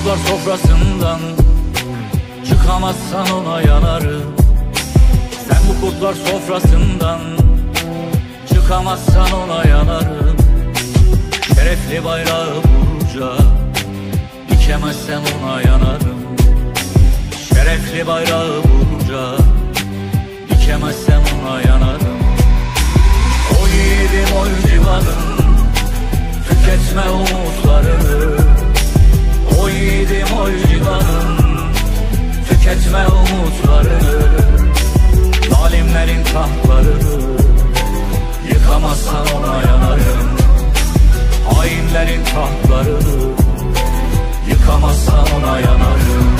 kurtlar sofrasından çıkamazsan ona yanarım. Sen bu kurtlar sofrasından çıkamazsan ona yanarım. Şerefli bayrağı vurunca dikemezsen ona yanarım. Şerefli bayrağı vurunca dikemezsen ona yanarım. O yiğidim oy civanım, tüketme umutlarını. O yiğidim oy civanım, tüketme umutlarını. Zalimlerin tahtlarını yıkamazsan ona yanarım. Hainlerin tahtlarını yıkamazsan ona yanarım.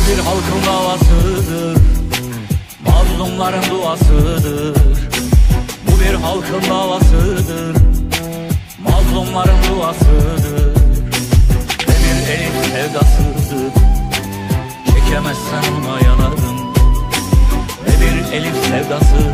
Bir halkın davasıdır, mazlumların duasıdır. Bu bir halkın davasıdır, mazlumların duasıdır. Ve bir elin sevdasıdır, çekemezsen ona yanarım. Ve bir elin sevdası